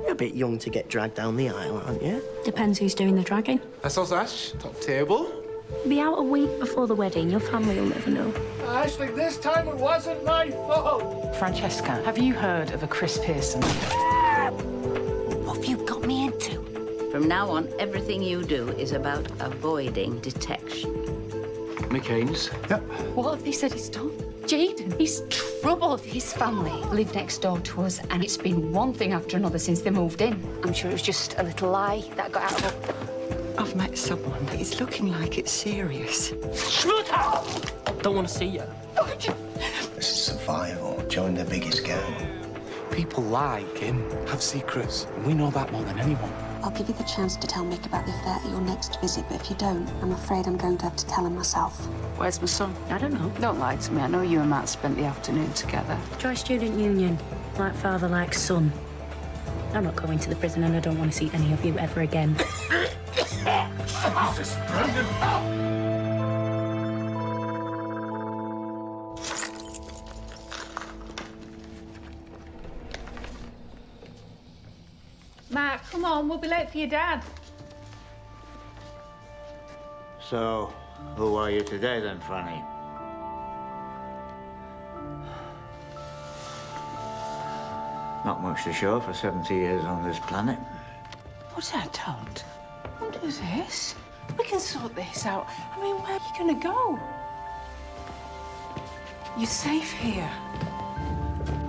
You're a bit young to get dragged down the aisle, aren't you? Depends who's doing the dragging. That's us, Ash. Top table. Be out a week before the wedding. Your family will never know. Ashley, this time it wasn't my fault. Francesca, have you heard of a Chris Pearson? What have you got me into? From now on, everything you do is about avoiding detection. Mick Haynes. Yep. What have they said he's done? Jaden, he's troubled. His family live next door to us, and it's been one thing after another since they moved in. I'm sure it was just a little lie that got out of it. I've met someone, but it's looking like it's serious. Shut up! Don't want to see you. This is survival. Join the biggest gang. People like him have secrets. And we know that more than anyone. I'll give you the chance to tell Mick about the affair at your next visit, but if you don't, I'm afraid I'm going to have to tell him myself. Where's my son? I don't know. Don't lie to me. I know you and Matt spent the afternoon together. Joy Student Union. Like father, like son. I'm not going to the prison and I don't want to see any of you ever again. Jesus, Brendan! Matt, come on. We'll be late for your dad. So, who are you today then, Franny? Not much to show for 70 years on this planet. What's that, Todd? Don't do this. We can sort this out. I mean, where are you going to go? You're safe here.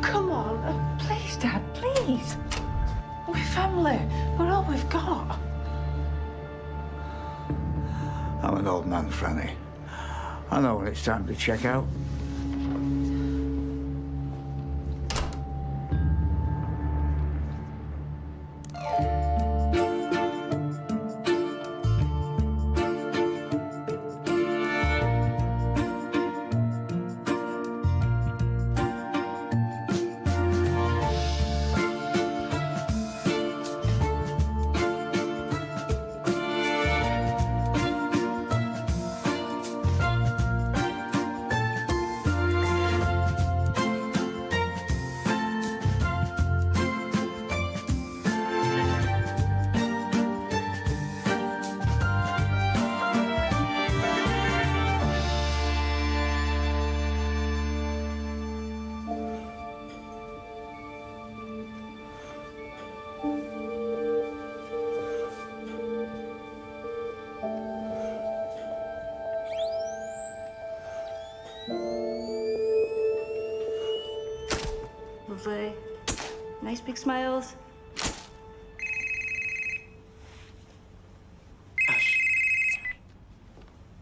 Come on. Please, Dad, please. We're family. We're all we've got. I'm an old man, Franny. I know when it's time to check out. Lovely. Nice big smiles. Ash.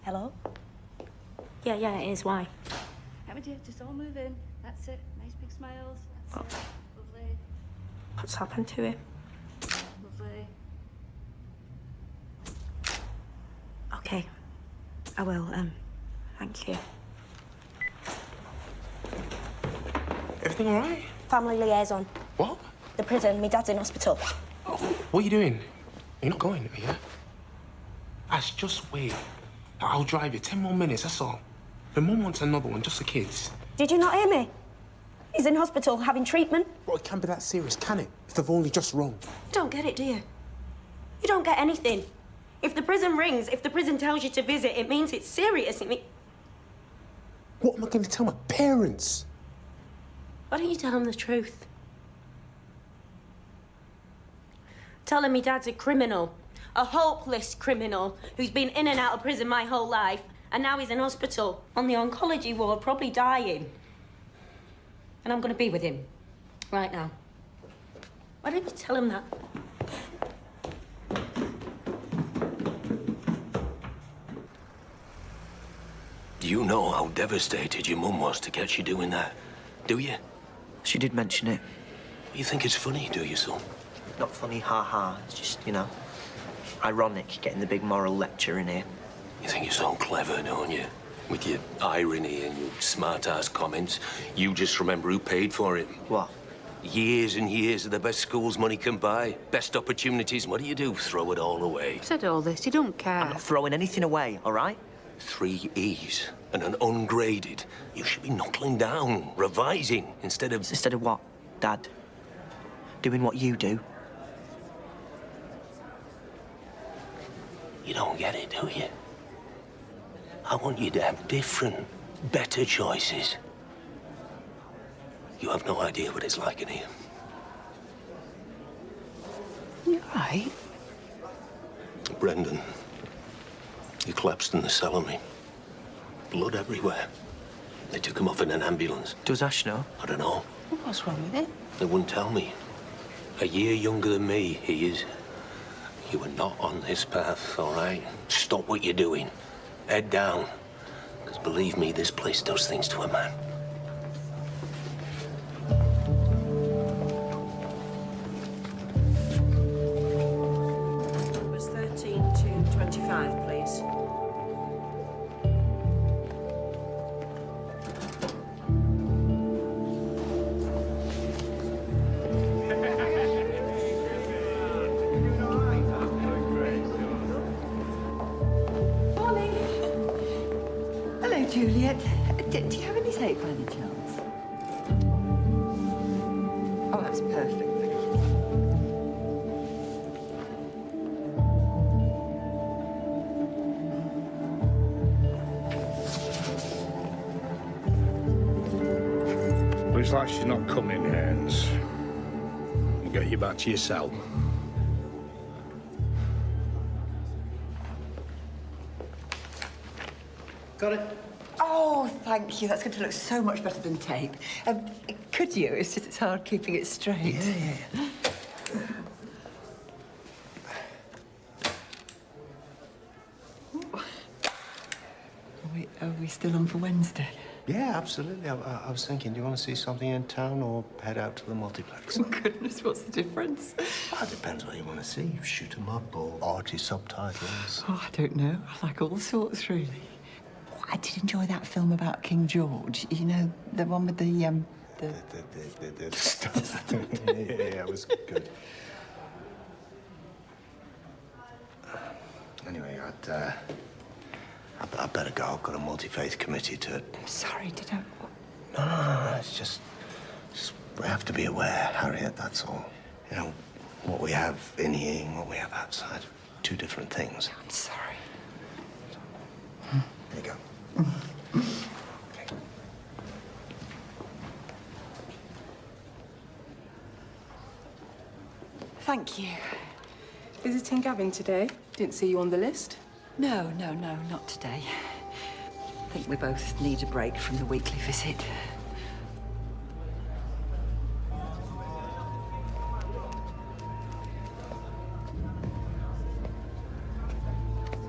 Hello? Yeah, it is. Why? Come dear, just all move in. That's it. Nice big smiles. That's it. Lovely. What's happened to him? Lovely. Okay. I will, thank you. Everything all right? Family liaison. What? The prison. My dad's in hospital. Oh, what are you doing? You're not going, are you? Ash, just wait. I'll drive you. 10 more minutes, that's all. The mum wants another one, just the kids. Did you not hear me? He's in hospital having treatment. Well, it can't be that serious, can it? If they've only just rung. You don't get it, do you? You don't get anything. If the prison rings, if the prison tells you to visit, it means it's serious. What am I going to tell my parents? Why don't you tell him the truth? Tell him my dad's a criminal. A hopeless criminal who's been in and out of prison my whole life, and now he's in hospital on the oncology ward, probably dying. And I'm going to be with him right now. Why don't you tell him that? You know how devastated your mum was to get you doing that, do you? She did mention it. You think it's funny, do you, son? Not funny, ha-ha. It's just, ironic getting the big moral lecture in here. You think you're so clever, don't you? With your irony and your smart-ass comments. You just remember who paid for it. What? Years and years of the best schools money can buy. Best opportunities. What do? Throw it all away. Said all this. You don't care. I'm not throwing anything away, all right? 3 E's and an ungraded. You should be knuckling down, revising, instead of... Instead of what, Dad? Doing what you do? You don't get it, do you? I want you to have different, better choices. You have no idea what it's like in here. You're right. Brendan, he collapsed in the cellar, me. Blood everywhere. They took him off in an ambulance. Does Ash know? I don't know. What's wrong with it? They wouldn't tell me. A year younger than me, he is. You were not on this path, all right? Stop what you're doing. Head down. Because believe me, this place does things to a man. Numbers 13 to 25, please. Hello, Juliet. Do you have any tape by any chance? Oh, that's perfect. Thank you. Looks like she's not coming, Haynes. We'll get you back to your cell. Got it? Oh, thank you. That's going to look so much better than tape. Could you? It's just it's hard keeping it straight. Yeah. Are we still on for Wednesday? Yeah, absolutely. I was thinking, do you want to see something in town or head out to the multiplex? Oh, goodness, what's the difference? It depends what you want to see. Shoot 'em up or arty subtitles. Oh, I don't know. I like all sorts, really. Oh, I did enjoy that film about King George. You know, the one with the stuff. Yeah, it was good. Anyway, I'd better go. I've got a multi-faith committee to... Sorry, did I... No. It's just we have to be aware, Harriet, that's all. You know, what we have in here and what we have outside. Two different things. I'm sorry. There you go. Okay. Thank you. Visiting Gavin today? Didn't see you on the list. No, not today. I think we both need a break from the weekly visit.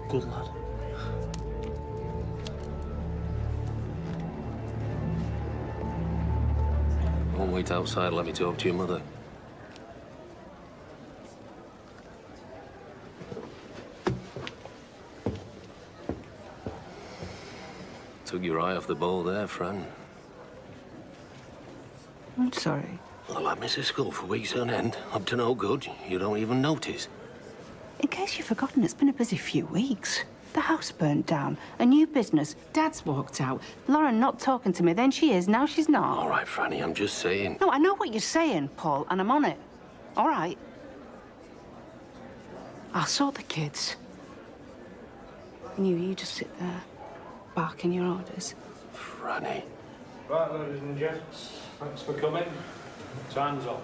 Good lad. Don't wait outside. Let me talk to your mother. Took your eye off the ball there, Fran. I'm sorry. Well, I miss school for weeks on end. Up to no good. You don't even notice. In case you've forgotten, it's been a busy few weeks. The house burnt down, a new business, Dad's walked out, Lauren not talking to me, then she is, now she's not. All right, Franny, I'm just saying. No, I know what you're saying, Paul, and I'm on it. All right. I'll sort the kids. And you just sit there, barking your orders. Franny. Right, ladies and gents. Thanks for coming. Time's up.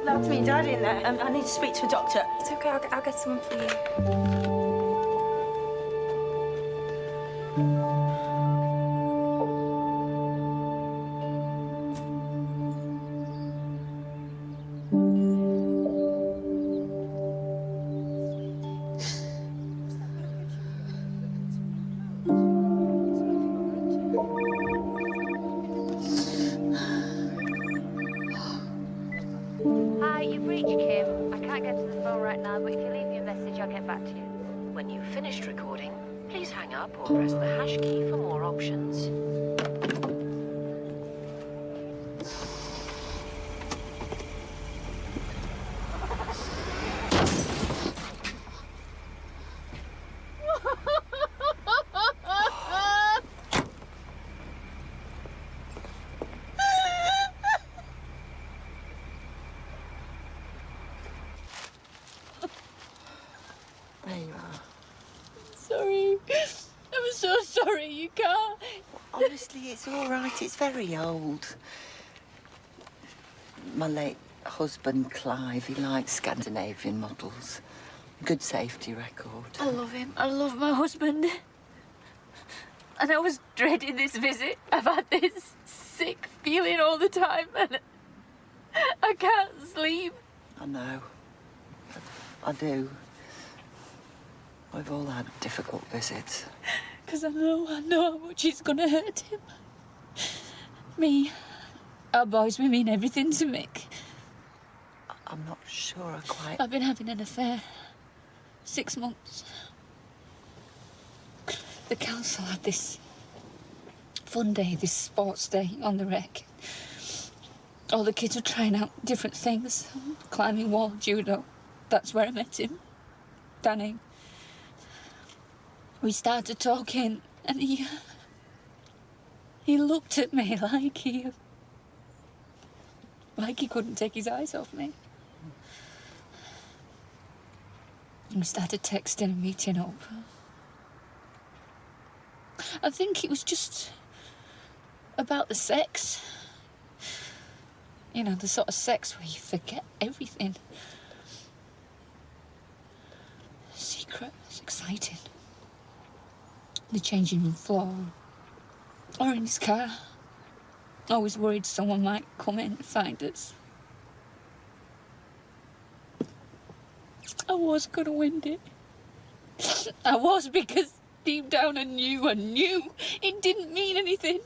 That's me, Dad, in there. I need to speak to a doctor. It's okay, I'll get someone for you. Hi, you've reached Kim. I can't get to the phone right now, but if you leave me a message, I'll get back to you. When you've finished recording, please hang up or press the hash key for more options. sorry, you can't. Honestly, it's all right. It's very old. My late husband, Clive, he liked Scandinavian models. Good safety record. I love him. I love my husband. And I was dreading this visit. I've had this sick feeling all the time, and I can't sleep. I know. I do. We've all had difficult visits. Because I know how much it's going to hurt him. Me. Our boys, we mean everything to Mick. I'm not sure I quite... I've been having an affair. 6 months. The council had this fun day, this sports day on the rec. All the kids were trying out different things. Climbing wall, judo. That's where I met him. Danny. We started talking, and he looked at me like he couldn't take his eyes off me. And we started texting and meeting up. I think it was just about the sex. You know, the sort of sex where you forget everything. Secret, it's exciting. The changing room floor, or in his car. Always worried someone might come in and find us. I was gonna win it. I was, because deep down I knew it didn't mean anything.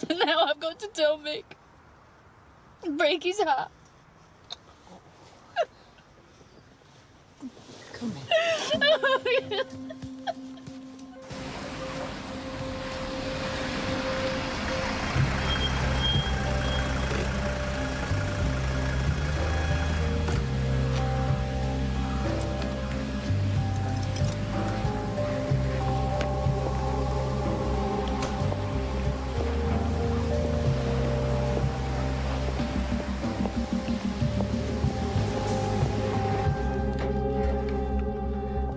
And now I've got to tell Mick. Break his heart. Come in.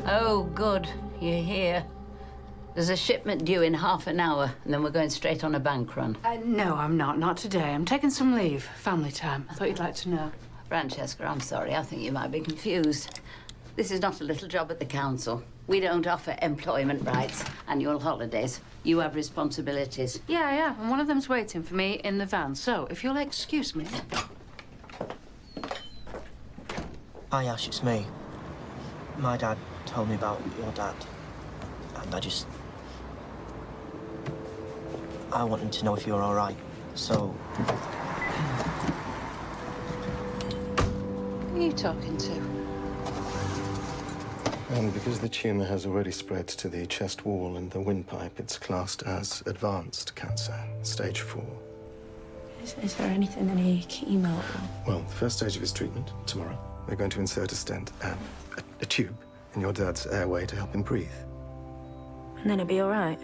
Oh, good. You're here. There's a shipment due in half an hour, and then we're going straight on a bank run. No, I'm not. Not today. I'm taking some leave. Family time. I thought you'd like to know. Francesca, I'm sorry. I think you might be confused. This is not a little job at the council. We don't offer employment rights, annual holidays. You have responsibilities. Yeah, and one of them's waiting for me in the van. So, if you'll excuse me... Hi, Ash, it's me. My dad told me about your dad, and I wanted to know if you're all right, so... Who are you talking to? Because the tumour has already spread to the chest wall and the windpipe, it's classed as advanced cancer, stage 4. Is there anything, any chemo? Well, the first stage of his treatment, tomorrow, we're going to insert a stent, a tube, in your dad's airway to help him breathe. And then he'll be all right?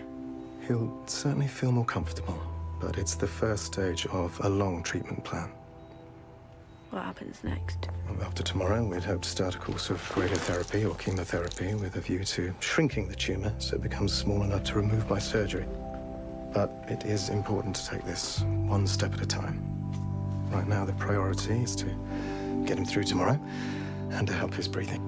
He'll certainly feel more comfortable, but it's the first stage of a long treatment plan. What happens next? Well, after tomorrow, we'd hope to start a course of radiotherapy or chemotherapy with a view to shrinking the tumour so it becomes small enough to remove by surgery. But it is important to take this one step at a time. Right now, the priority is to get him through tomorrow and to help his breathing.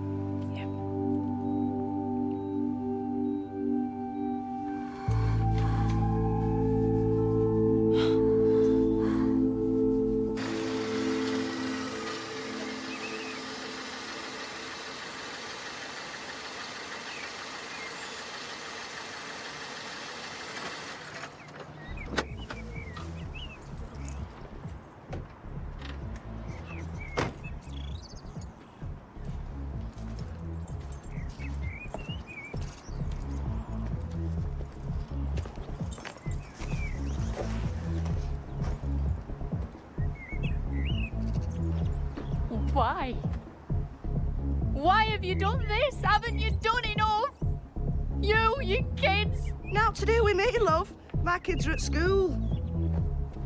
Why? Why have you done this? Haven't you done enough? You kids! Not to do with me, love. My kids are at school.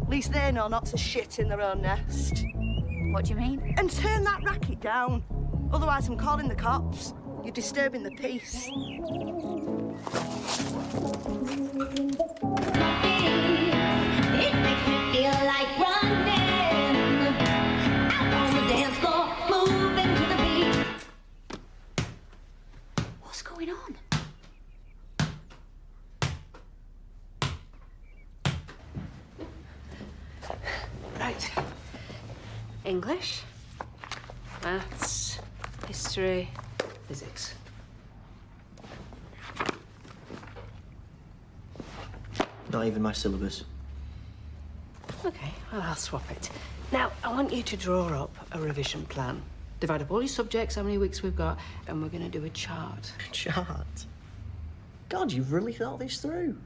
At least they know not to shit in their own nest. What do you mean? And turn that racket down. Otherwise, I'm calling the cops. You're disturbing the peace. Right. English, maths, history, physics. Not even my syllabus. Okay, well, I'll swap it. Now, I want you to draw up a revision plan. Divide up all your subjects, how many weeks we've got, and we're going to do a chart. Chart? God, you've really thought this through.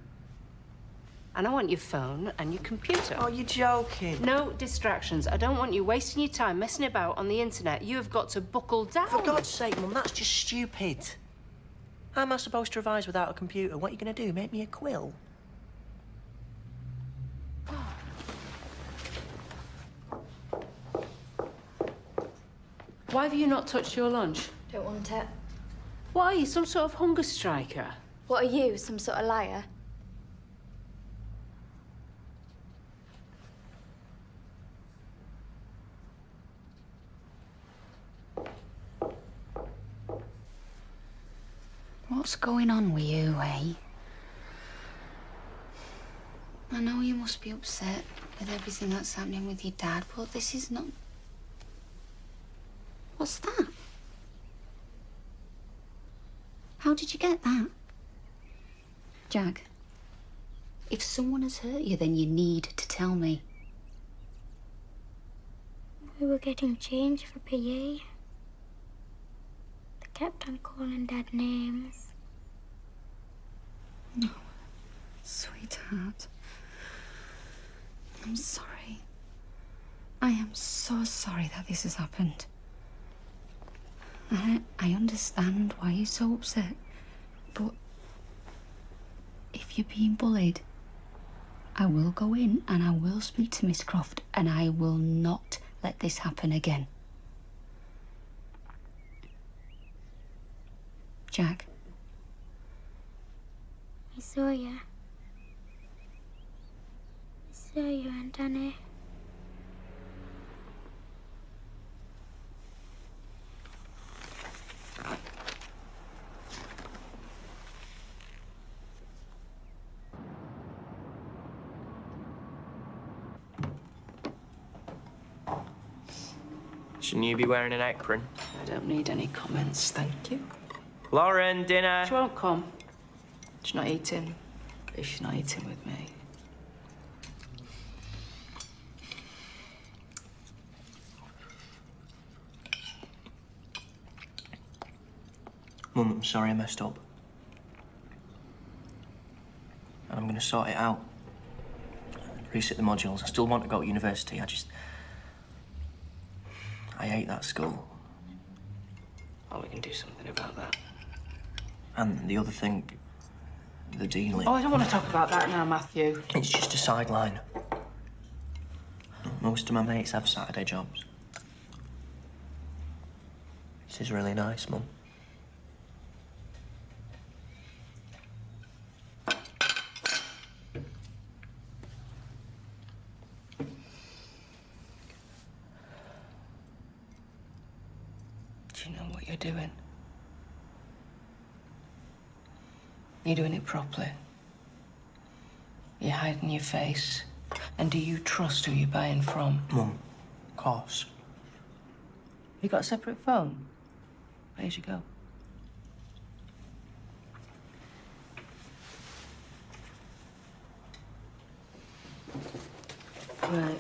And I want your phone and your computer. Oh, you're joking. No distractions. I don't want you wasting your time messing about on the internet. You have got to buckle down. For God's sake, Mum, that's just stupid. How am I supposed to revise without a computer? What are you going to do, make me a quill? Why have you not touched your lunch? Don't want it. What are you, some sort of hunger striker? What are you, some sort of liar? What's going on with you, eh? I know you must be upset with everything that's happening with your dad, but this is not... What's that? How did you get that? Jag, if someone has hurt you, then you need to tell me. We were getting change for PA. They kept on calling Dad names. No, sweetheart. I'm sorry. I am so sorry that this has happened. I understand why you're so upset, but if you're being bullied, I will go in and I will speak to Miss Croft and I will not let this happen again. Jag. I saw you. I saw you and Danny. Shouldn't you be wearing an apron? I don't need any comments, thank you. Lauren, dinner. She won't come. She's not eating. She's not eating with me. Mum, I'm sorry I messed up. And I'm going to sort it out. Reset the modules. I still want to go to university. I hate that school. Oh, we can do something about that. And the other thing, the dealing. Oh, I don't want to talk about that now, Matthew. It's just a sideline. Most of my mates have Saturday jobs. This is really nice, Mum. Do you know what you're doing? You're doing it properly. You're hiding your face. And do you trust who you're buying from? Mum, of course. You got a separate phone? Where'd you go? Right.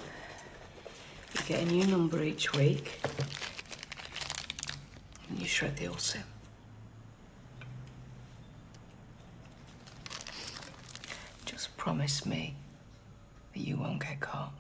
You get a new number each week. And you shred the old SIM. Just promise me that you won't get caught.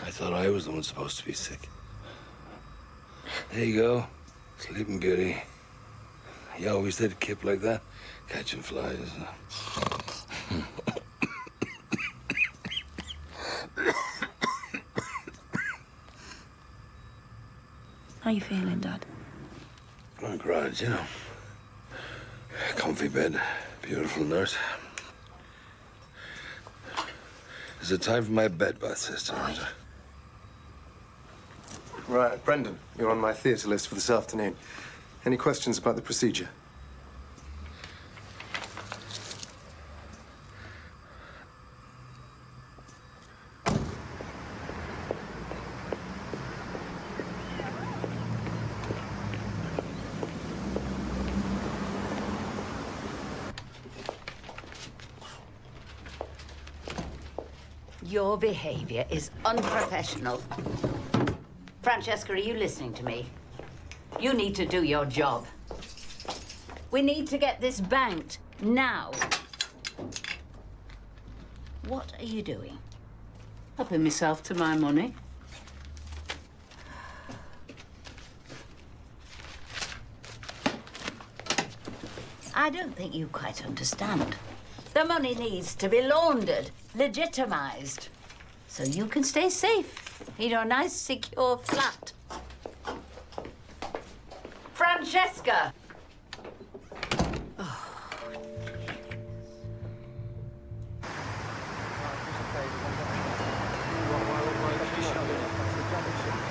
I thought I was the one supposed to be sick. There you go. Sleeping goody. You always did kip like that, catching flies. How you feeling, Dad? Not great, you know. Comfy bed, beautiful nurse. Is it time for my bed bath, sister? Right, Brendan, you're on my theatre list for this afternoon. Any questions about the procedure? Your behavior is unprofessional. Francesca, are you listening to me? You need to do your job. We need to get this banked now. What are you doing? Helping myself to my money. I don't think you quite understand. The money needs to be laundered, legitimized, so you can stay safe in your nice, secure flat. Francesca!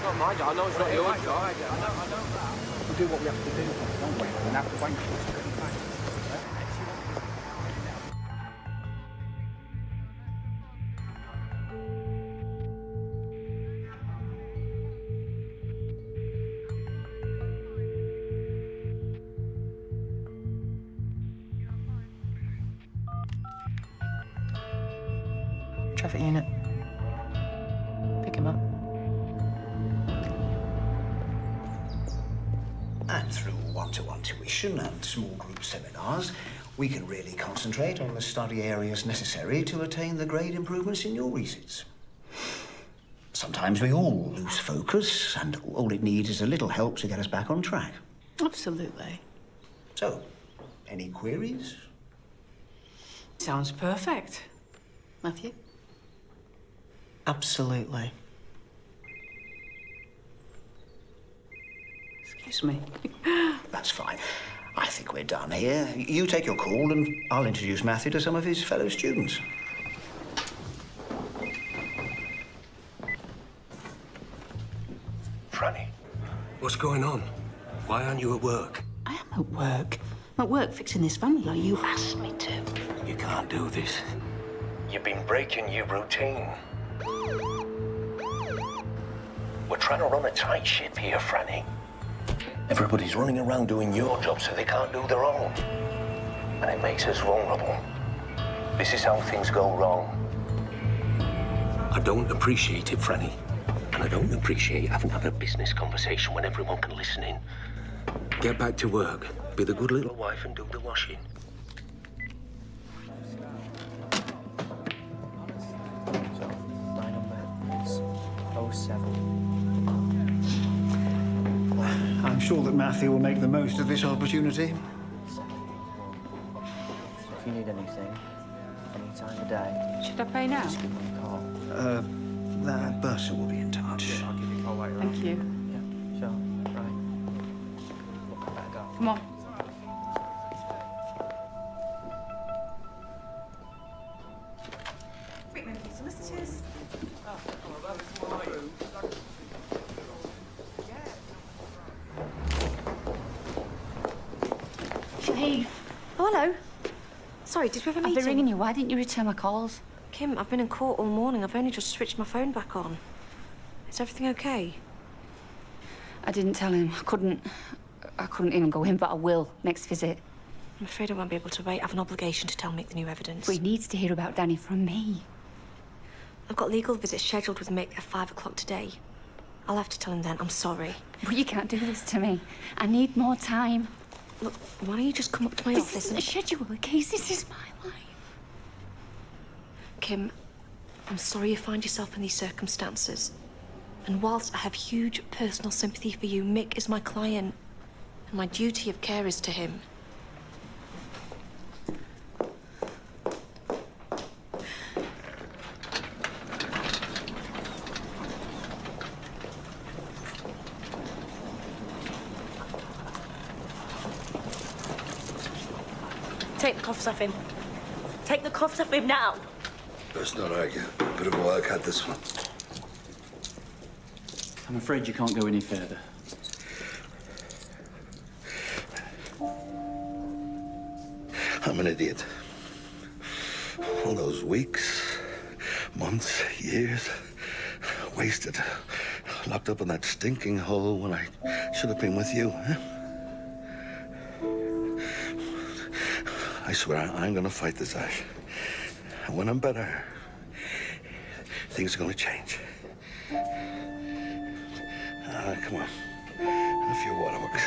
Not my job. I know it's not your job. I know that. We'll do what we have to do, don't we? And have to wait for us to get back. Traffic unit. Pick him up. And through one-to-one tuition and small group seminars, we can really concentrate on the study areas necessary to attain the grade improvements in your resits. Sometimes we all lose focus, and all it needs is a little help to get us back on track. Absolutely. So, any queries? Sounds perfect. Matthew? Absolutely. Excuse me. That's fine. I think we're done here. You take your call, and I'll introduce Matthew to some of his fellow students. Franny, what's going on? Why aren't you at work? I am at work. I'm at work fixing this family like you asked me to. You can't do this. You've been breaking your routine. We're trying to run a tight ship here, Franny. Everybody's running around doing your job so they can't do their own. And it makes us vulnerable. This is how things go wrong. I don't appreciate it, Franny. And I don't appreciate having to have a business conversation when everyone can listen in. Get back to work. Be the good little wife and do the washing. My number is 07. I'm sure that Matthew will make the most of this opportunity. So if you need anything, any time of day, Should I pay now? just give me a call. That bursar will be in touch. I'll give you a call later. Thank you. Yeah, sure. Right. I better go. Come on. Solicitors. Hey. Oh, hello. Sorry, did we have a meeting? I've been ringing you. Why didn't you return my calls? Kim, I've been in court all morning. I've only just switched my phone back on. Is everything okay? I didn't tell him. I couldn't even go in, but I will next visit. I'm afraid I won't be able to wait. I have an obligation to tell Mick the new evidence. But he needs to hear about Danny from me. I've got legal visits scheduled with Mick at 5 o'clock today. I'll have to tell him then. I'm sorry. But you can't do this to me. I need more time. Look, why don't you just come up to my This office isn't a schedule, okay? This is my life. Kim, I'm sorry you find yourself in these circumstances. And whilst I have huge personal sympathy for you, Mick is my client. And my duty of care is to him. Take the cuffs off him. Take the cuffs off him now. Let's not argue. Bit of a wildcat, this one. I'm afraid you can't go any further. I'm an idiot. All those weeks, months, years, wasted. Locked up in that stinking hole when I should have been with you, huh? I swear I'm gonna fight this, Ash. And when I'm better, things are gonna change. Come on. A few waterworks.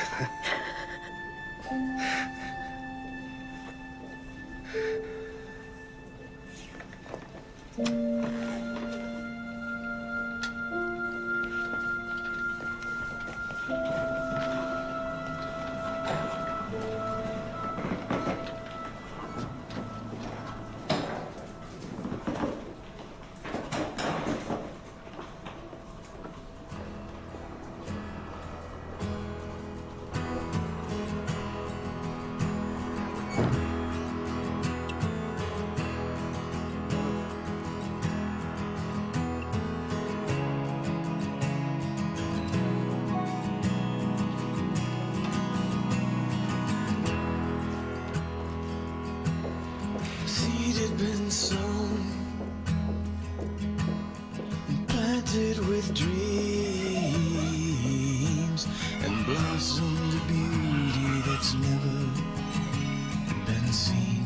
Seed had been sown, planted with dreams, and blossomed a beauty that's never been seen.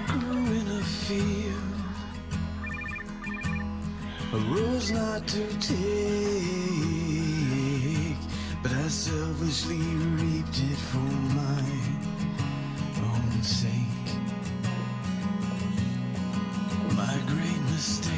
Grew in a field, a rose not to take, but I selfishly reaped it for my own sake. My great mistake.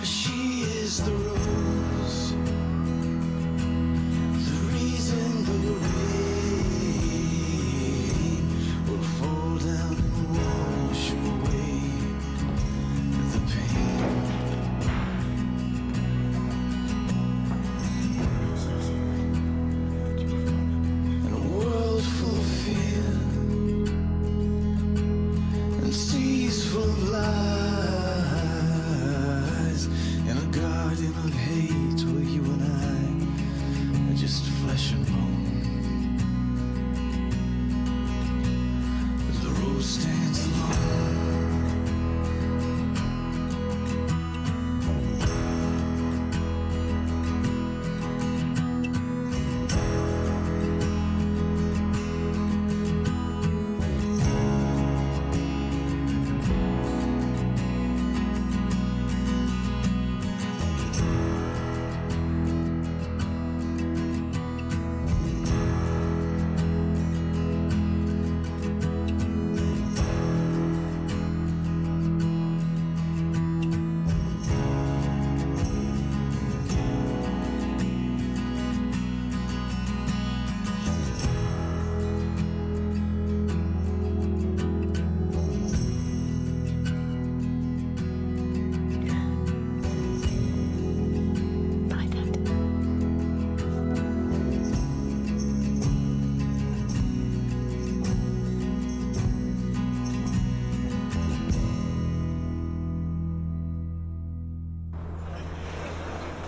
She is the rose, the reason the rain will fall down and wash away the pain. In a world full of fear and seas full of lies, in a garden of hate where you and I are just flesh and bone. The rose stands alone.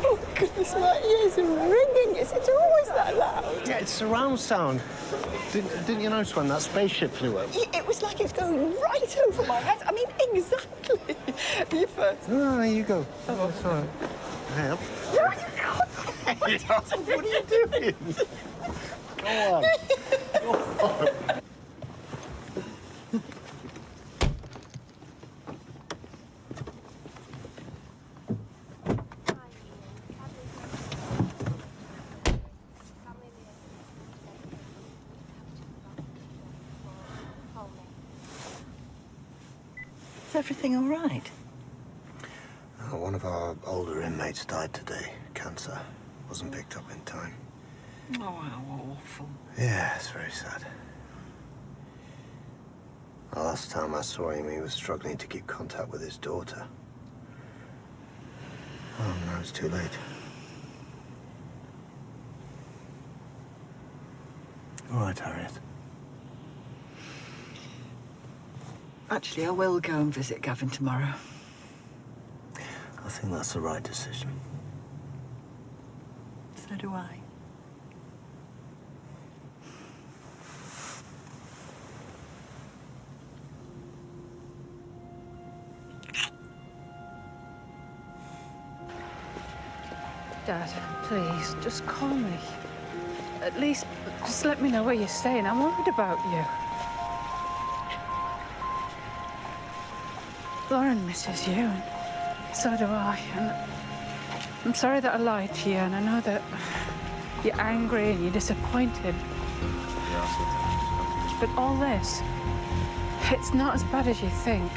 Oh, goodness, my ears are ringing. Is it always that loud? Yeah, it's surround sound. Didn't you notice when that spaceship flew up? It was like it was going right over my head. I mean, exactly. You first. No, you go. Oh, it's all right. Hey, up. What are you doing? Go on. Go on. everything all right? One of our older inmates died today. Cancer. Wasn't picked up in time. Oh, how awful. Yeah, it's very sad. The last time I saw him, he was struggling to keep contact with his daughter. Oh, now it's too late. All right, Harriet. Actually, I will go and visit Gavin tomorrow. I think that's the right decision. So do I. Dad, please, just call me. At least, just let me know where you're staying. I'm worried about you. Lauren misses you, and so do I. And I'm sorry that I lied to you, and I know that you're angry and you're disappointed. But all this, it's not as bad as you think.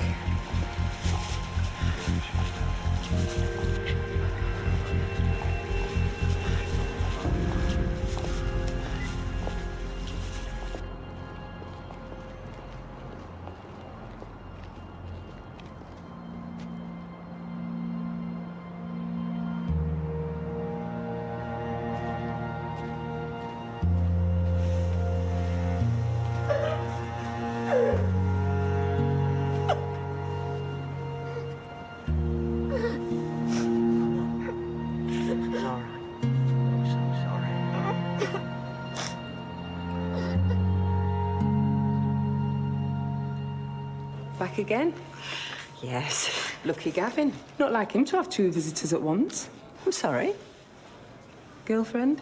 Back again? Yes. Lucky Gavin. Not like him to have two visitors at once. I'm sorry. Girlfriend?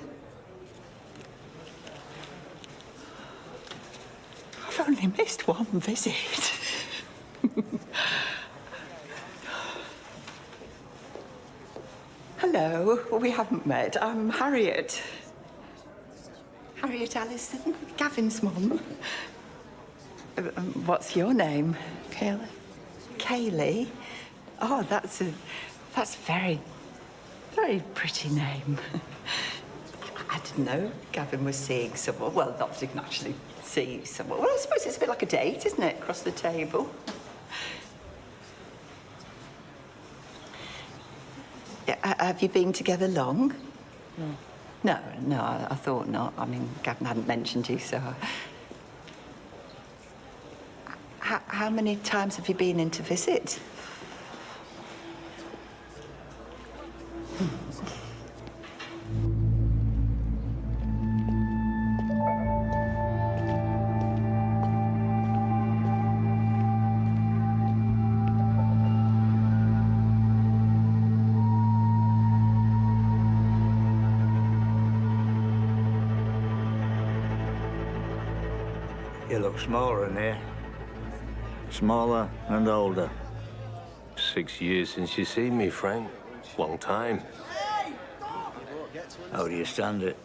I've only missed one visit. Hello. We haven't met. I'm Harriet. Harriet Allison, Gavin's mum. What's your name? Kaylee. Kaylee? Oh, that's very pretty name. I didn't know Gavin was seeing someone. Well, not didn't actually see someone. Well, I suppose it's a bit like a date, isn't it? Across the table. Yeah, have you been together long? No. No, I thought not. I mean, Gavin hadn't mentioned you, so... How many times have you been in to visit? You look smaller in here. Smaller and older. 6 years since you seen me, Frank. Long time. How do you stand it?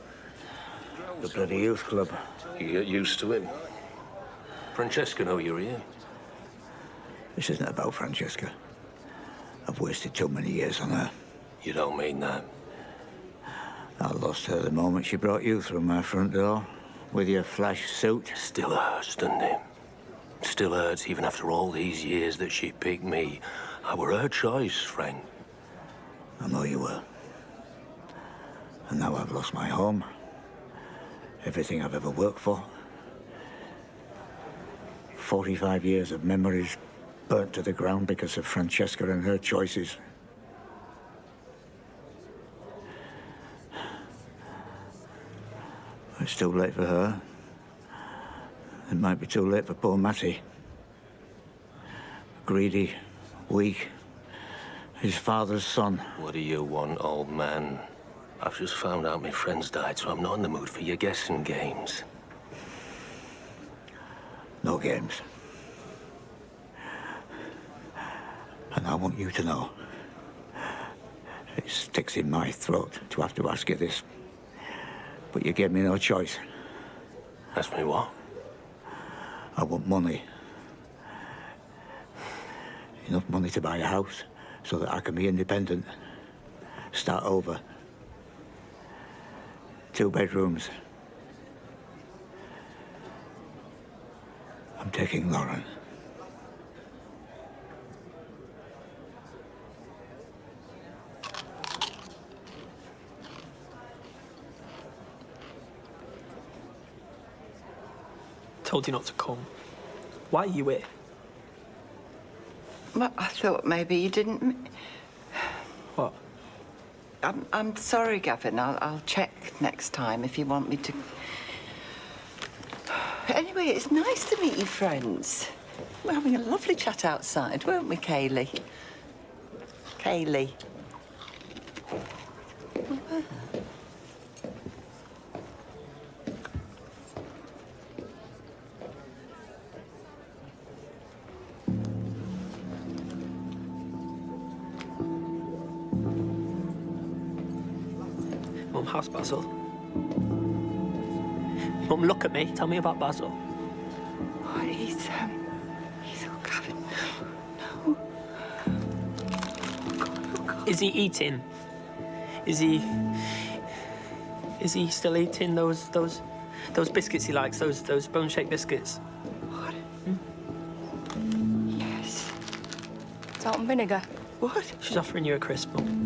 The bloody youth club. You get used to it. Francesca know you're here. This isn't about Francesca. I've wasted too many years on her. You don't mean that. I lost her the moment she brought you through my front door with your flash suit. Still hurts, doesn't it? Still hurts, even after all these years that she picked me. I were her choice, Frank. I know you were. And now I've lost my home. Everything I've ever worked for. 45 years of memories burnt to the ground because of Francesca and her choices. It's too late for her. It might be too late for poor Matty. Greedy, weak, his father's son. What do you want, old man? I've just found out my friend's died, so I'm not in the mood for your guessing games. No games. And I want you to know. It sticks in my throat to have to ask you this. But you gave me no choice. Ask me what? I want money. Enough money to buy a house so that I can be independent. Start over. 2 bedrooms. I'm taking Lauren. Told you not to come. Why are you here? Well, I thought maybe you didn't... What? I'm sorry, Gavin. I'll check next time if you want me to... Anyway, it's nice to meet you, friends. We're having a lovely chat outside, weren't we, Kaylee? Kaylee. Mum, how's Basil? Mum, look at me. Tell me about Basil. Oh, he's all Gavin. No. Is he eating? Is he still eating those biscuits he likes? Those bone-shaped biscuits? What? Yes. Salt and vinegar. What? She's offering you a crisp, Mum.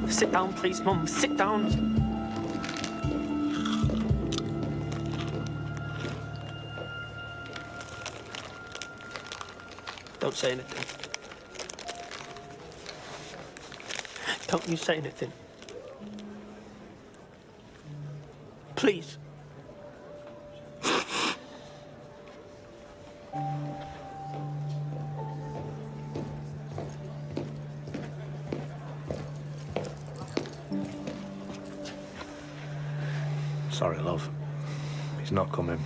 Sit down, please, Mum. Sit down. Don't say anything. Don't you say anything. Please. Sorry, love. He's not coming.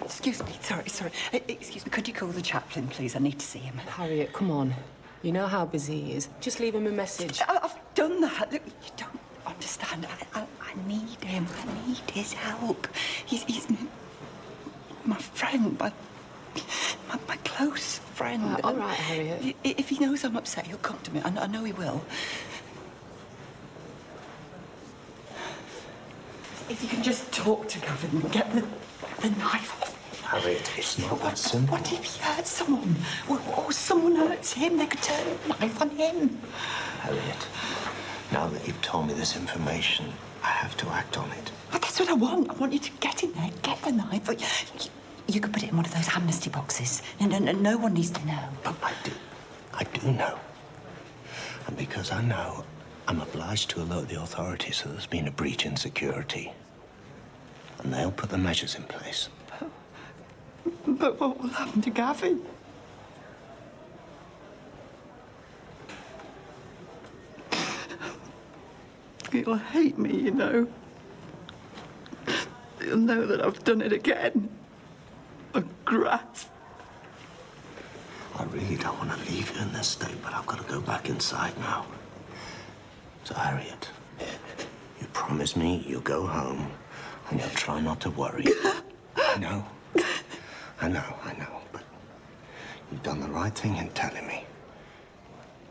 Excuse me, sorry. Excuse me, could you call the chaplain, please? I need to see him. Harriet, come on. You know how busy he is. Just leave him a message. I've done that. Look, you don't understand. I need him. I need his help. He's my friend, my close friend. All right, Harriet. If he knows I'm upset, he'll come to me. I know he will. If you can just talk to Gavin and get the knife off. Harriet, it's not that simple. What if he hurts someone? Or someone hurts him? They could turn a knife on him. Harriet, now that you've told me this information, I have to act on it. But that's what I want. I want you to get in there, get the knife. You could put it in one of those amnesty boxes, and no one needs to know. But I do know. And because I know, I'm obliged to alert the authorities that there's been a breach in security. And they'll put the measures in place. But what will happen to Gavin? He'll hate me, you know. He'll know that I've done it again. A grass. I really don't want to leave you in this state, but I've got to go back inside now. So, Harriet, you promise me you'll go home and you'll try not to worry. I know, but you've done the right thing in telling me.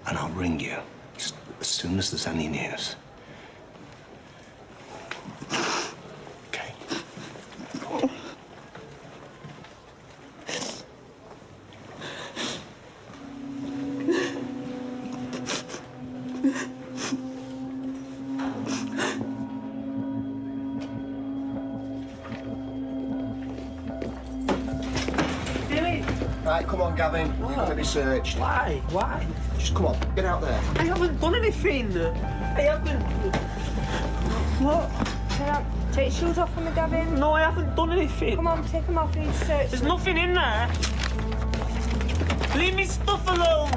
And I'll ring you just as soon as there's any news. Okay. Right, come on, Gavin. You're going to be searched. Why? Why? Just come on, get out there. I haven't done anything. I haven't. What? Take your shoes off for me, Gavin. No, I haven't done anything. Come on, take them off and search. There's nothing in there. Leave me stuff alone.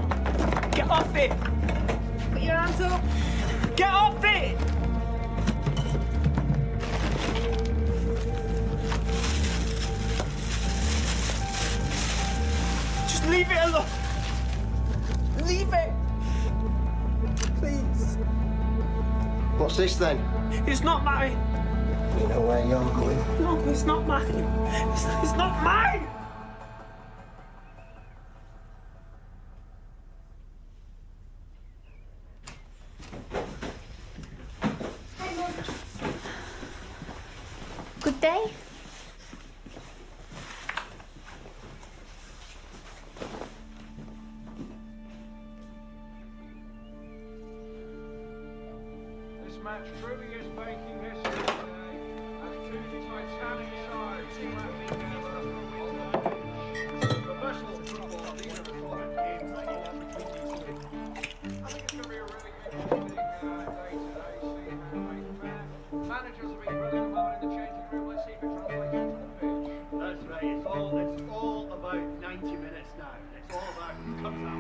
Get off it. Put your hands up. Get off it. Just leave it alone. Leave it. Please. What's this then? It's not mine. You know where you're going? No, it's not mine. It's not mine. Good day. This match truly is making history today, as two titanic sides clash together on the pitch. Professional football leader for games like I think it's going to be a really interesting day today. See how they fare. Managers have been brilliant about in the changing room. Let's see if it translates onto the pitch. That's right. It's all about 90 minutes now. It's all about who comes out.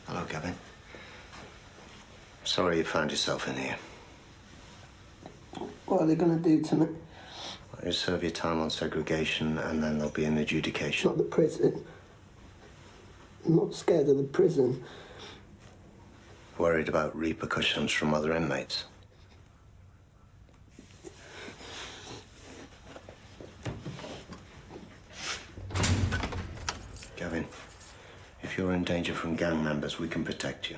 Hello, Gavin. Sorry you found yourself in here. What are they going to do to me? You serve your time on segregation, and then there'll be an adjudication. Not the prison. I'm not scared of the prison. Worried about repercussions from other inmates? Gavin, if you're in danger from gang members, we can protect you.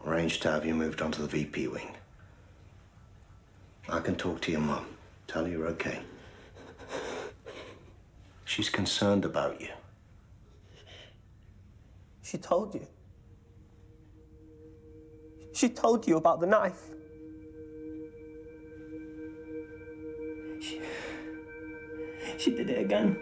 Arrange to have you moved onto the VP wing. I can talk to your mum. Tell her you're okay. She's concerned about you. She told you. She told you about the knife. She did it again.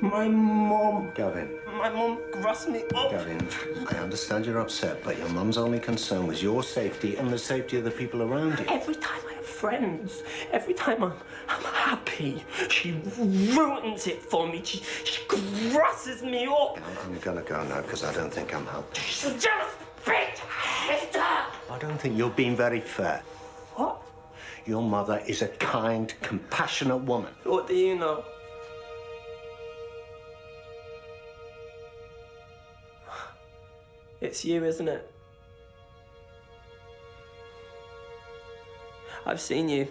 My mum. Gavin. My mum grasped me up. Gavin, I understand you're upset, but your mum's only concern was your safety and the safety of the people around you. Every time I have friends, every time I'm happy, she ruins it for me. She grasses me up. I'm gonna go now because I don't think I'm helping. She's a jealous bitch. I hate her. I don't think you're being very fair. What? Your mother is a kind, compassionate woman. What do you know? It's you, isn't it? I've seen you.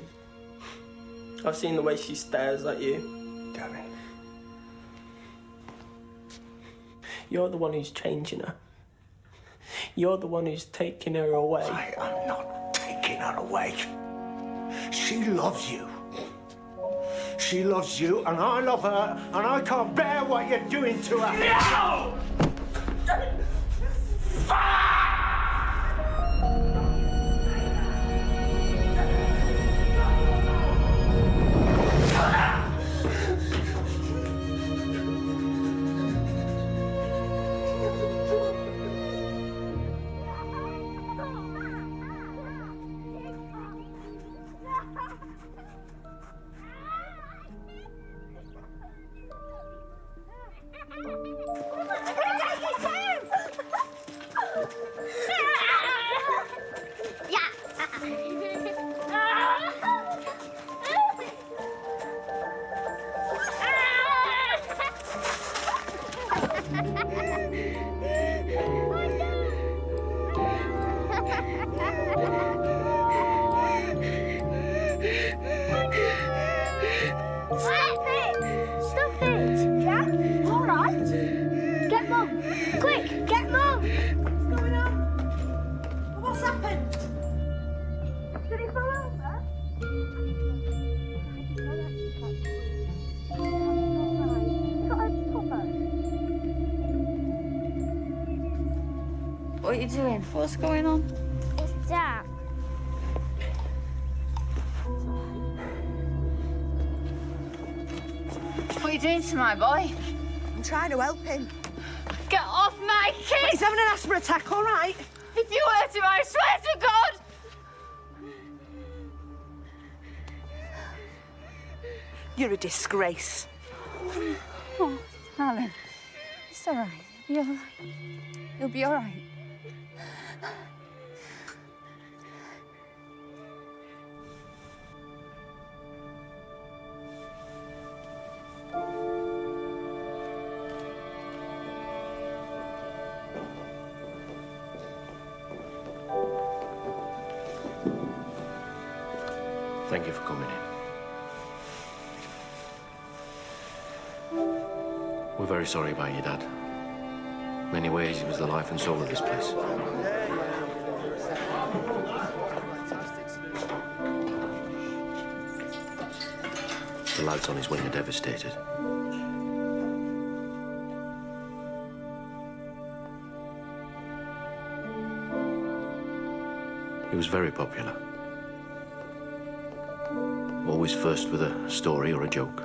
I've seen the way she stares at you. Gavin. You're the one who's changing her. You're the one who's taking her away. I am not taking her away. She loves you. She loves you, and I love her, and I can't bear what you're doing to her. No! What are you doing? What's going on? It's Jack. What are you doing to my boy? I'm trying to help him. Get off my kid! He's having an asthma attack, all right? If you hurt him, I swear to God! You're a disgrace. Oh, Alan, it's all right. You'll be all right. You'll be all right. Thank you for coming in. We're very sorry about your dad. In many ways, he was the life and soul of this place. The lads on his wing are devastated. He was very popular. Always first with a story or a joke.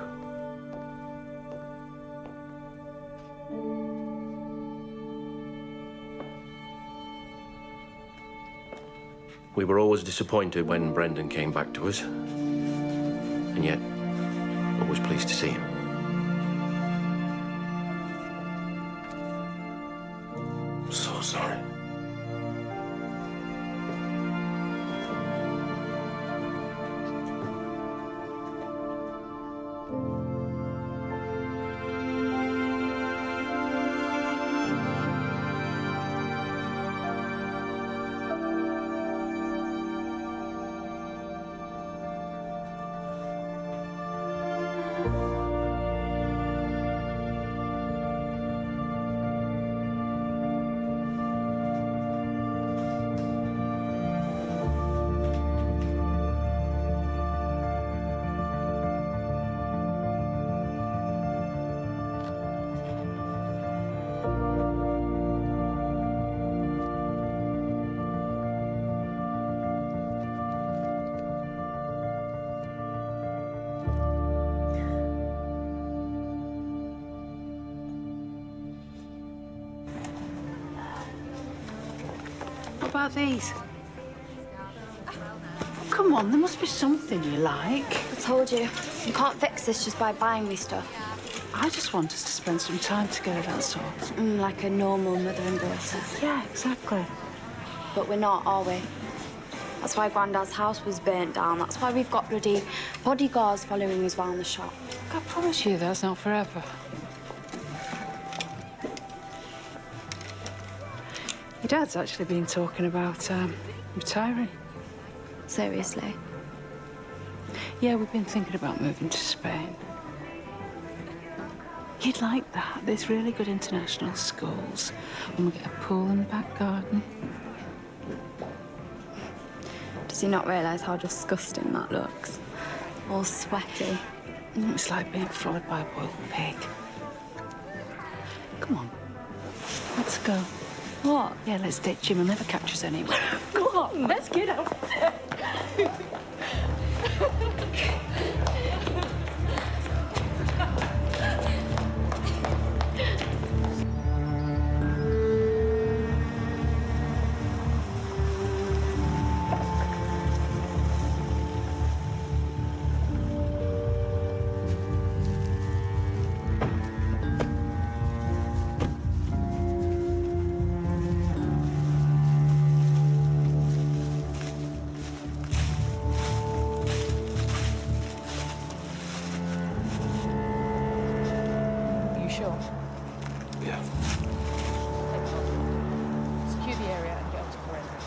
We were always disappointed when Brendan came back to us, and yet always pleased to see him. I'm so sorry. What about these? Come on, there must be something you like. I told you, you can't fix this just by buying me stuff. I just want us to spend some time together, that's all. Like a normal mother and daughter. Yeah, exactly. But we're not, are we? That's why Grandad's house was burnt down. That's why we've got bloody bodyguards following us round the shop. I promise you that's not forever. Your dad's actually been talking about retiring. Seriously? Yeah, we've been thinking about moving to Spain. You'd like that. There's really good international schools. And we get a pool in the back garden. Does he not realise how disgusting that looks? All sweaty. It's like being followed by a boiled pig. Come on. Let's go. What? Yeah, let's ditch him. He'll never catch us anyway. Go on, let's get out there. Sure. Yeah. Secure the area and get onto forensic.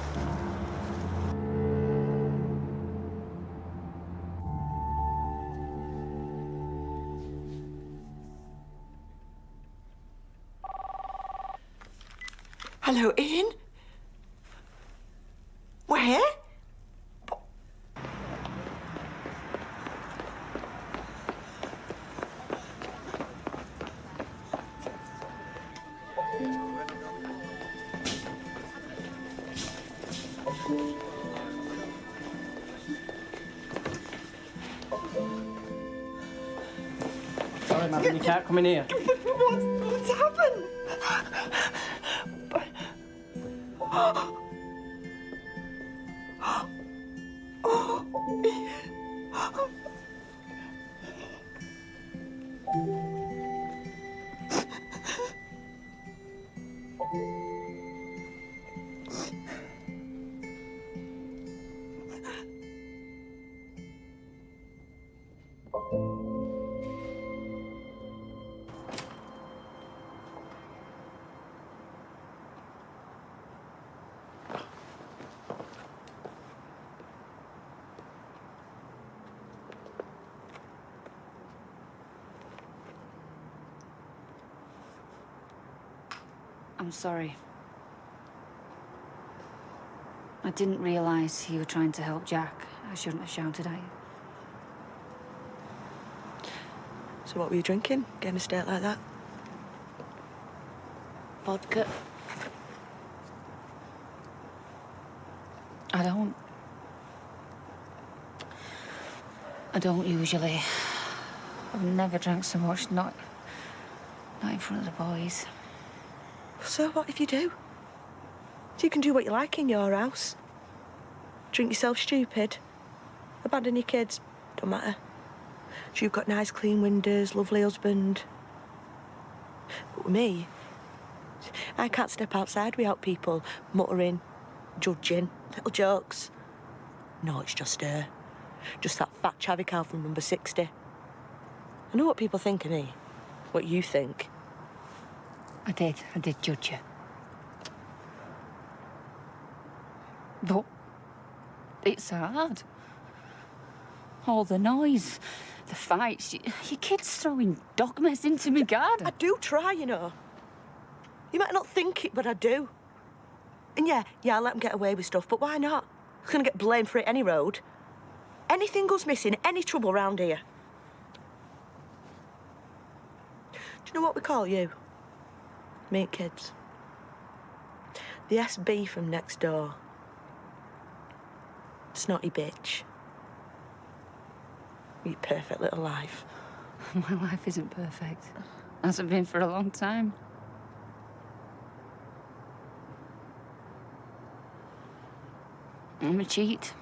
Hello, Ian? Where? Sorry, madam, you can't come in here. What's happened? I'm sorry. I didn't realise you were trying to help Jack. I shouldn't have shouted at you. So what were you drinking? Getting a state like that? Vodka. I don't usually. I've never drank so much, not in front of the boys. So what if you do? So you can do what you like in your house. Drink yourself stupid. Abandon your kids. Don't matter. So you've got nice clean windows, lovely husband. But with me, I can't step outside without people muttering, judging, little jokes. No, it's just her. Just that fat chavvy cow from number 60. I know what people think of me. What you think. I did judge you. But it's hard. All the noise, the fights, your kids throwing dogmas into my garden. I do try, you know. You might not think it, but I do. And yeah, I let them get away with stuff, but why not? I'm gonna get blamed for it any road. Anything goes missing, any trouble round here. Do you know what we call you? Me and kids. The SB from next door. Snotty bitch. Your perfect little life. My life isn't perfect. Hasn't been for a long time. I'm a cheat.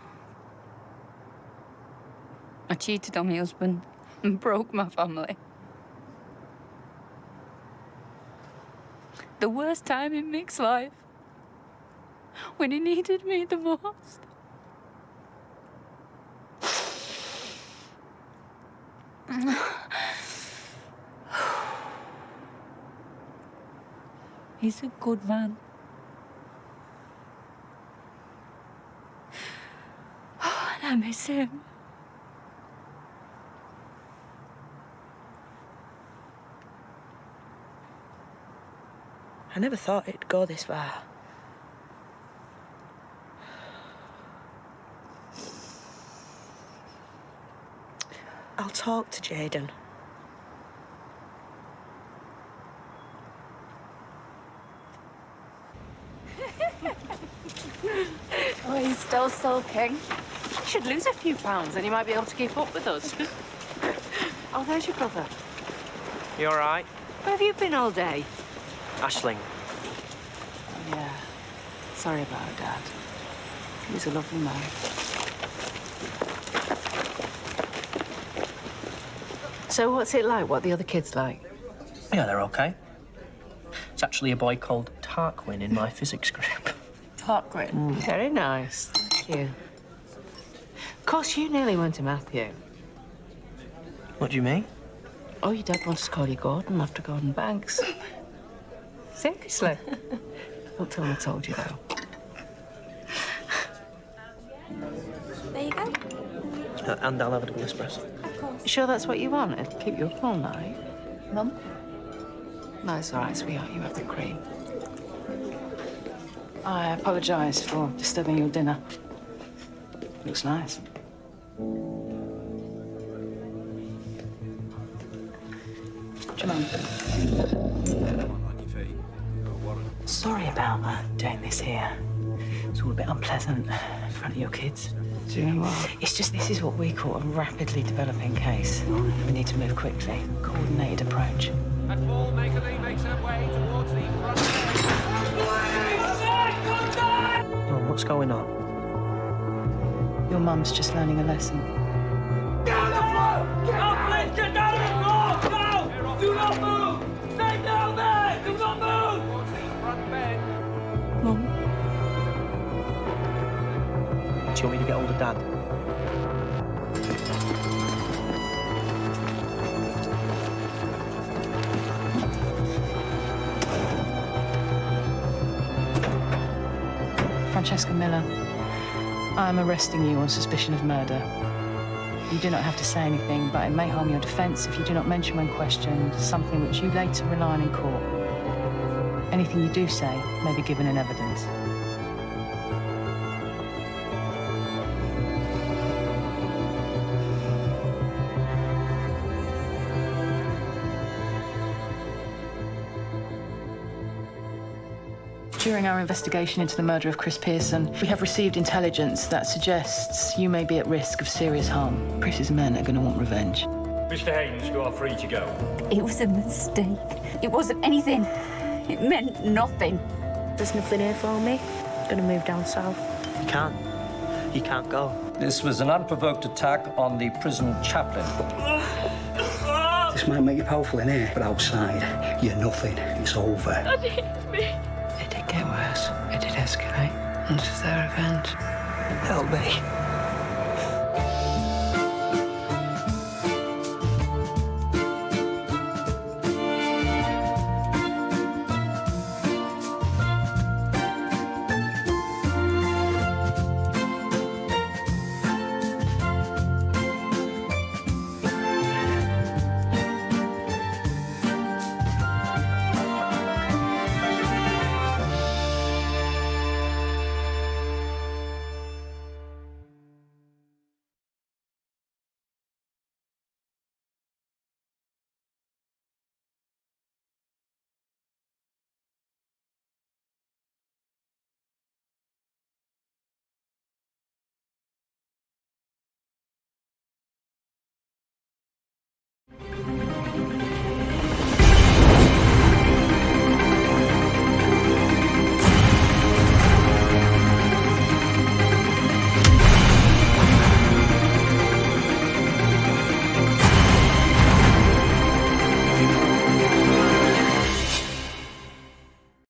I cheated on my husband and broke my family. The worst time in Mick's life. When he needed me the most. He's a good man. Oh, and I miss him. I never thought it'd go this far. I'll talk to Jayden. Oh, he's still sulking. You should lose a few pounds, then you might be able to keep up with us. Oh, there's your brother. You all right? Where have you been all day? Aisling. Yeah. Sorry about her dad. He was a lovely man. So what's it like? What are the other kids like? Yeah, they're okay. It's actually a boy called Tarquin in my physics group. Tarquin? Very nice. Thank you. Of course, you nearly went to Matthew. What do you mean? Oh, your dad wanted to call you Gordon after Gordon Banks. Seriously? Don't tell him I told you, though. There you go. And I'll have a double espresso. Of course. You sure that's what you want? It'll keep you up all night. Mum? No, it's all right, sweetheart. You have the cream. I apologise for disturbing your dinner. Looks nice. Come on. Sorry about that, doing this here. It's all a bit unpleasant in front of your kids. Do you know what? It's just this is what we call a rapidly developing case. We need to move quickly. Coordinated approach. At full, Makerley makes her way towards the front. Oh, what's going on? Your mum's just learning a lesson. Get on the floor! Get on, please! Get down on the floor! No! Do not move! Stay down there! Do not move! Towards the front bed. Mum? Do you want me to get hold of Dad? Francesca Miller, I am arresting you on suspicion of murder. You do not have to say anything, but it may harm your defence if you do not mention when questioned something which you later rely on in court. Anything you do say may be given in evidence. During our investigation into the murder of Chris Pearson, we have received intelligence that suggests you may be at risk of serious harm. Chris's men are going to want revenge. Mr. Haynes, you are free to go. It was a mistake. It wasn't anything. It meant nothing. There's nothing here for me. I'm gonna move down south. You can't. You can't go. This was an unprovoked attack on the prison chaplain. This might make you powerful in here, but outside, you're nothing. It's over. Daddy, it's me. It did get worse. It did escalate. And this is their revenge. Help me.